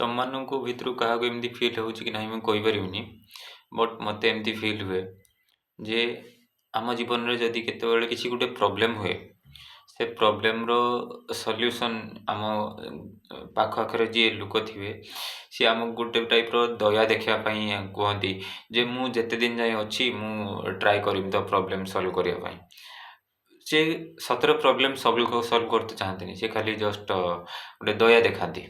ତମମାନଙ୍କୁ ଭିତରୁ କାହାକୁ ଏମିତି ଫିଲ୍ ହେଉଛି କି ନାହିଁ ମୁଁ କହିପାରିବିନି, ବଟ୍ ମୋତେ ଏମିତି ଫିଲ୍ ହୁଏ ଯେ ଆମ ଜୀବନରେ ଯଦି କେତେବେଳେ କିଛି ଗୋଟେ ପ୍ରୋବ୍ଲେମ୍ ହୁଏ, ସେ ପ୍ରୋବ୍ଲେମ୍ର ସଲ୍ୟୁସନ୍ ଆମ ପାଖ ଆଖରେ ଯିଏ ଲୋକ ଥିବେ ସିଏ ଆମକୁ ଗୋଟେ ଟାଇପ୍ର ଦୟା ଦେଖିବା ପାଇଁ କୁହନ୍ତି ଯେ ମୁଁ ଯେତେ ଦିନ ଯାଏଁ ଅଛି ମୁଁ ଟ୍ରାଏ କରିବି ତ ପ୍ରୋବ୍ଲେମ୍ ସଲ୍ଭ କରିବା ପାଇଁ। ସେ ସତରେ ପ୍ରୋବ୍ଲେମ୍ ସଲ୍ଭ କରତେ ଚାହାନ୍ତିନି, ସେ ଖାଲି ଜଷ୍ଟ ଗୋଟେ ଦୟା ଦେଖାନ୍ତି।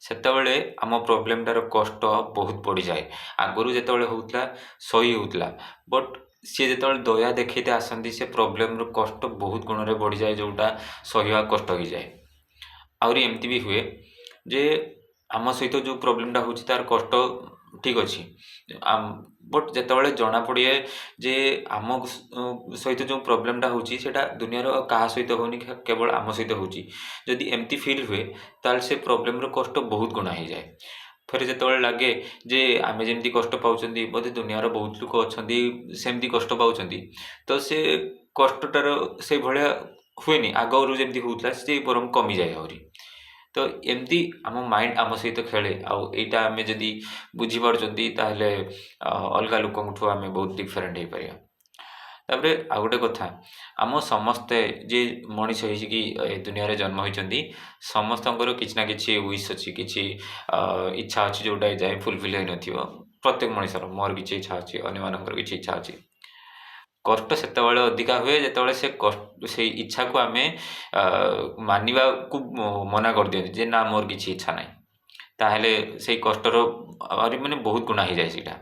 ସେତେବେଳେ ଆମ ପ୍ରୋବ୍ଲେମ୍ଟାର କଷ୍ଟ ବହୁତ ବଢ଼ିଯାଏ। ଆଗରୁ ଯେତେବେଳେ ହେଉଥିଲା ସହି ହେଉଥିଲା, ବଟ୍ ସିଏ ଯେତେବେଳେ ଦୟା ଦେଖେଇତେ ଆସନ୍ତି ସେ ପ୍ରୋବ୍ଲେମ୍ର କଷ୍ଟ ବହୁତ ଗୁଣରେ ବଢ଼ିଯାଏ, ଯେଉଁଟା ସହିବା କଷ୍ଟ ହୋଇଯାଏ। ଆହୁରି ଏମିତି ବି ହୁଏ ଯେ ଆମ ସହିତ ଯେଉଁ ପ୍ରୋବ୍ଲେମ୍ଟା ହେଉଛି ତାର କଷ୍ଟ ଠିକ୍ ଅଛି, ବଟ୍ ଯେତେବେଳେ ଜଣାପଡ଼ିଯାଏ ଯେ ଆମ ସହିତ ଯେଉଁ ପ୍ରୋବ୍ଲେମ୍ଟା ହେଉଛି ସେଇଟା ଦୁନିଆର କାହା ସହିତ ହେଉନି, କେବଳ ଆମ ସହିତ ହେଉଛି, ଯଦି ଏମିତି ଫିଲ୍ ହୁଏ ତାହେଲେ ସେ ପ୍ରୋବ୍ଲେମ୍ର କଷ୍ଟ ବହୁତ ଗୁଣା ହେଇଯାଏ। ଫେରେ ଯେତେବେଳେ ଲାଗେ ଯେ ଆମେ ଯେମିତି କଷ୍ଟ ପାଉଛନ୍ତି ବୋଧେ ଦୁନିଆର ବହୁତ ଲୋକ ଅଛନ୍ତି ସେମିତି କଷ୍ଟ ପାଉଛନ୍ତି, ତ ସେ କଷ୍ଟଟାର ସେଇଭଳିଆ ହୁଏନି, ଆଗରୁ ଯେମିତି ହେଉଥିଲା ସେ ବରଂ କମିଯାଏ ଆହୁରି। ତ ଏମିତି ଆମ ମାଇଣ୍ଡ ଆମ ସହିତ ଖେଳେ, ଆଉ ଏଇଟା ଆମେ ଯଦି ବୁଝିପାରୁଛନ୍ତି ତାହେଲେ ଅଲଗା ଲୋକଙ୍କଠୁ ଆମେ ବହୁତ ଡିଫରେଣ୍ଟ ହେଇପାରିବା। ତାପରେ ଆଉ ଗୋଟେ କଥା, ଆମ ସମସ୍ତେ ଯିଏ ମଣିଷ ହେଇକି ଏ ଦୁନିଆରେ ଜନ୍ମ ହୋଇଛନ୍ତି ସମସ୍ତଙ୍କର କିଛି ନା କିଛି ୱିଶ୍ ଅଛି, କିଛି ଇଚ୍ଛା ଅଛି ଯେଉଁଟା ଯାଏ ଫୁଲଫିଲ୍ ହେଇନଥିବ। ପ୍ରତ୍ୟେକ ମଣିଷର, ମୋର କିଛି ଇଚ୍ଛା ଅଛି, ଅନ୍ୟମାନଙ୍କର କିଛି ଇଚ୍ଛା ଅଛି। କଷ୍ଟ ସେତେବେଳେ ଅଧିକା ହୁଏ ଯେତେବେଳେ ସେଇ ଇଚ୍ଛାକୁ ଆମେ ମାନିବାକୁ ମନା କରିଦିଅନ୍ତି ଯେ ନା ମୋର କିଛି ଇଚ୍ଛା ନାହିଁ, ତାହେଲେ ସେଇ କଷ୍ଟର ଆହୁରି ମାନେ ବହୁତ ଗୁଣା ହେଇଯାଏ ସେଇଟା।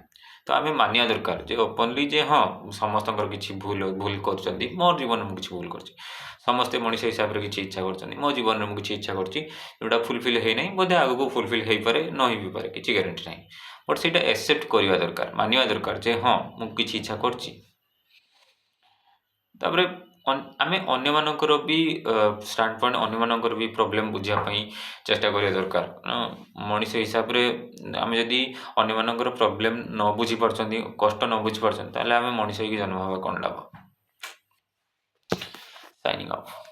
ତ ଆମେ ମାନିବା ଦରକାର ଯେ ଓପନଲି ଯେ ହଁ ସମସ୍ତଙ୍କର କିଛି ଭୁଲ କରୁଛନ୍ତି, ମୋ ଜୀବନରେ ମୁଁ କିଛି ଭୁଲ କରିଛି, ସମସ୍ତେ ମଣିଷ ହିସାବରେ କିଛି ଇଚ୍ଛା କରୁଛନ୍ତି, ମୋ ଜୀବନରେ ମୁଁ କିଛି ଇଚ୍ଛା କରିଛି ଯେଉଁଟା ଫୁଲଫିଲ୍ ହେଇନାହିଁ, ବୋଧେ ଆଗକୁ ଫୁଲଫିଲ୍ ହେଇପାରେ ନ ହେଇପାରେ, କିଛି ଗ୍ୟାରେଣ୍ଟି ନାହିଁ। ବଟ୍ ସେଇଟା ଆକ୍ସେପ୍ଟ କରିବା ଦରକାର, ମାନିବା ଦରକାର ଯେ ହଁ ମୁଁ କିଛି ଇଚ୍ଛା କରିଛି। ତାପରେ ଆମେ ଅନ୍ୟମାନଙ୍କର ବି ଷ୍ଟାଣ୍ଡ ପଏଣ୍ଟ, ଅନ୍ୟମାନଙ୍କର ବି ପ୍ରୋବ୍ଲେମ୍ ବୁଝିବା ପାଇଁ ଚେଷ୍ଟା କରିବା ଦରକାର। ମଣିଷ ହିସାବରେ ଆମେ ଯଦି ଅନ୍ୟମାନଙ୍କର ପ୍ରୋବ୍ଲେମ୍ ନ ବୁଝିପାରୁଛନ୍ତି, କଷ୍ଟ ନ ବୁଝିପାରୁଛନ୍ତି, ତାହେଲେ ଆମେ ମଣିଷ ହେଇକି ଜନ୍ମ ହେବା କ'ଣ ଲାଭ। Signing of.